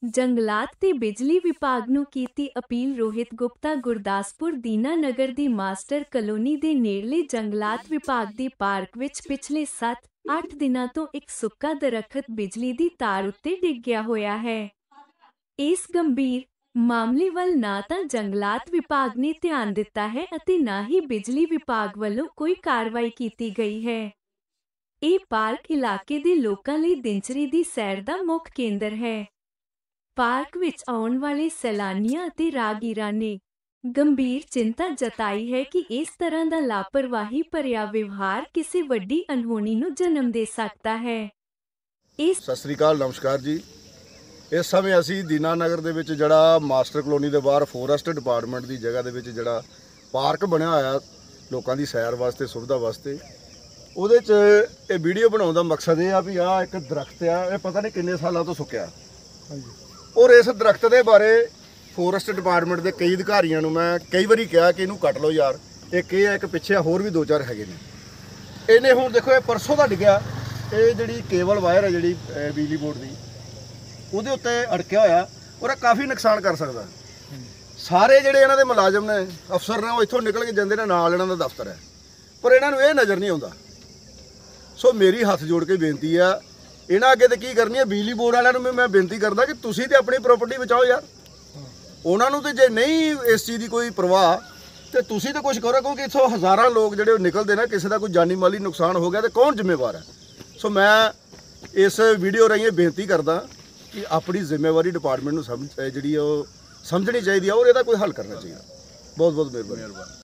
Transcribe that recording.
ਜੰਗਲਾਤ ਤੇ ਬਿਜਲੀ ਵਿਭਾਗ ਨੂੰ ਕੀਤੀ ਅਪੀਲ। ਰੋਹਿਤ ਗੁਪਤਾ ਗੁਰਦਾਸਪੁਰ ਦੀਨਾਨਗਰ ਦੀ ਮਾਸਟਰ ਕਲੋਨੀ ਦੇ ਨੇੜਲੇ ਜੰਗਲਾਤ ਵਿਭਾਗ ਦੀ ਪਾਰਕ ਵਿੱਚ ਪਿਛਲੇ 7-8 ਦਿਨਾਂ ਤੋਂ ਇੱਕ ਸੁੱਕਾ ਦਰੱਖਤ ਬਿਜਲੀ ਦੀ ਤਾਰ ਉੱਤੇ ਡਿੱਗ ਗਿਆ ਹੋਇਆ ਹੈ। ਇਸ ਗੰਭੀਰ ਮਾਮਲੇ ਵੱਲ ਨਾ ਤਾਂ ਜੰਗਲਾਤ ਵਿਭਾਗ ਨੇ ਧਿਆਨ ਦਿੱਤਾ ਹੈ ਅਤੇ ਨਾ ਹੀ ਬਿਜਲੀ ਵਿਭਾਗ ਵੱਲੋਂ ਕੋਈ ਕਾਰਵਾਈ ਕੀਤੀ ਗਈ ਹੈ। ਇਹ ਪਾਰਕ ਇਲਾਕੇ ਦੇ ਲੋਕਾਂ ਲਈ ਦਿਨਚਰੀ ਦੀ ਸੈਰ ਦਾ ਮੁੱਖ ਕੇਂਦਰ ਹੈ। ਪਾਰਕ ਵਿੱਚ ਆਉਣ ਵਾਲੇ ਸੈਲਾਨੀਆਂ ਅਤੇ ਰਾਹਗੀਰਾਂ ਨੇ ਗੰਭੀਰ ਚਿੰਤਾ ਜਤਾਈ ਹੈ ਕਿ ਇਸ ਤਰ੍ਹਾਂ ਦਾ ਲਾਪਰਵਾਹੀ ਭਰਿਆ ਵਿਵਹਾਰ ਕਿਸੇ ਵੱਡੀ ਅਣਹੋਣੀ ਨੂੰ ਜਨਮ ਦੇ ਸਕਦਾ ਹੈ। ਸਤਿ ਸ੍ਰੀ ਅਕਾਲ, ਨਮਸਕਾਰ ਜੀ। ਇਸ ਸਮੇਂ ਅਸੀਂ ਦੀਨਾਨਗਰ ਦੇ ਵਿੱਚ ਜਿਹੜਾ ਮਾਸਟਰ ਕਲੋਨੀ ਦੇ ਬਾਹਰ ਫੋਰੈਸਟ ਡਿਪਾਰਟਮੈਂਟ ਦੀ ਜਗ੍ਹਾ ਦੇ ਵਿੱਚ ਜਿਹੜਾ ਪਾਰਕ ਬਣਿਆ ਹੋਇਆ ਲੋਕਾਂ ਦੀ ਸੈਰ ਵਾਸਤੇ, ਸੁਵਿਧਾ ਵਾਸਤੇ, ਉਹਦੇ 'ਚ ਇਹ ਵੀਡੀਓ ਬਣਾਉਣ ਦਾ ਮਕਸਦ ਇਹ ਆ ਵੀ ਆਹ ਇੱਕ ਦਰਖਤ ਆ, ਇਹ ਪਤਾ ਨਹੀਂ ਕਿੰਨੇ ਸਾਲਾਂ ਤੋਂ ਸੁੱਕਿਆ। ਔਰ ਇਸ ਦਰਖਤ ਦੇ ਬਾਰੇ ਫੋਰੈਸਟ ਡਿਪਾਰਟਮੈਂਟ ਦੇ ਕਈ ਅਧਿਕਾਰੀਆਂ ਨੂੰ ਮੈਂ ਕਈ ਵਾਰੀ ਕਿਹਾ ਕਿ ਇਹਨੂੰ ਕੱਟ ਲਓ ਯਾਰ। ਇੱਕ ਇਹ ਹੈ, ਇੱਕ ਪਿੱਛੇ ਹੋਰ ਵੀ 2-4 ਹੈਗੇ ਨੇ। ਇਹਨੇ ਹੁਣ ਦੇਖੋ ਇਹ ਪਰਸੋਂ ਦਾ ਡਿੱਗਿਆ, ਇਹ ਜਿਹੜੀ ਕੇਬਲ ਵਾਇਰ ਹੈ ਜਿਹੜੀ ਬਿਜਲੀ ਬੋਰਡ ਦੀ, ਉਹਦੇ ਉੱਤੇ ਅੜਕਿਆ ਹੋਇਆ ਔਰ ਇਹ ਕਾਫੀ ਨੁਕਸਾਨ ਕਰ ਸਕਦਾ। ਸਾਰੇ ਜਿਹੜੇ ਇਹਨਾਂ ਦੇ ਮੁਲਾਜ਼ਮ ਨੇ, ਅਫਸਰ ਨੇ, ਉਹ ਇੱਥੋਂ ਨਿਕਲ ਕੇ ਜਾਂਦੇ ਨੇ, ਨਾਲ ਇਹਨਾਂ ਦਾ ਦਫ਼ਤਰ ਹੈ, ਪਰ ਇਹਨਾਂ ਨੂੰ ਇਹ ਨਜ਼ਰ ਨਹੀਂ ਆਉਂਦਾ। ਸੋ ਮੇਰੀ ਹੱਥ ਜੋੜ ਕੇ ਬੇਨਤੀ ਆ, ਇਹਨਾਂ ਅੱਗੇ ਤੇ ਕੀ ਕਰਨੀ ਹੈ, ਬਿਜਲੀ ਬੋਰਡ ਵਾਲਿਆਂ ਨੂੰ ਵੀ ਮੈਂ ਬੇਨਤੀ ਕਰਦਾ ਕਿ ਤੁਸੀਂ ਤੇ ਆਪਣੀ ਪ੍ਰਾਪਰਟੀ ਬਚਾਓ ਯਾਰ। ਉਹਨਾਂ ਨੂੰ ਤੇ ਜੇ ਨਹੀਂ ਇਸ ਚੀਜ਼ ਦੀ ਕੋਈ ਪਰਵਾਹ ਤੇ ਤੁਸੀਂ ਤਾਂ ਕੁਝ ਕਰੋ, ਕਿਉਂਕਿ ਇੱਥੋਂ ਹਜ਼ਾਰਾਂ ਲੋਕ ਜਿਹੜੇ ਉਹ ਨਿਕਲਦੇ ਨੇ, ਕਿਸੇ ਦਾ ਕੋਈ ਜਾਨੀ ਮਾਲੀ ਨੁਕਸਾਨ ਹੋ ਗਿਆ ਤੇ ਕੌਣ ਜ਼ਿੰਮੇਵਾਰ ਹੈ। ਸੋ ਮੈਂ ਇਸ ਵੀਡੀਓ ਰਾਹੀਂ ਬੇਨਤੀ ਕਰਦਾ ਕਿ ਆਪਣੀ ਜ਼ਿੰਮੇਵਾਰੀ ਡਿਪਾਰਟਮੈਂਟ ਨੂੰ ਜਿਹੜੀ ਉਹ ਸਮਝਣੀ ਚਾਹੀਦੀ ਹੈ ਔਰ ਇਹਦਾ ਕੋਈ ਹੱਲ ਕਰਨਾ ਚਾਹੀਦਾ। ਬਹੁਤ ਬਹੁਤ ਮਿਹਰਬਾਨੀ।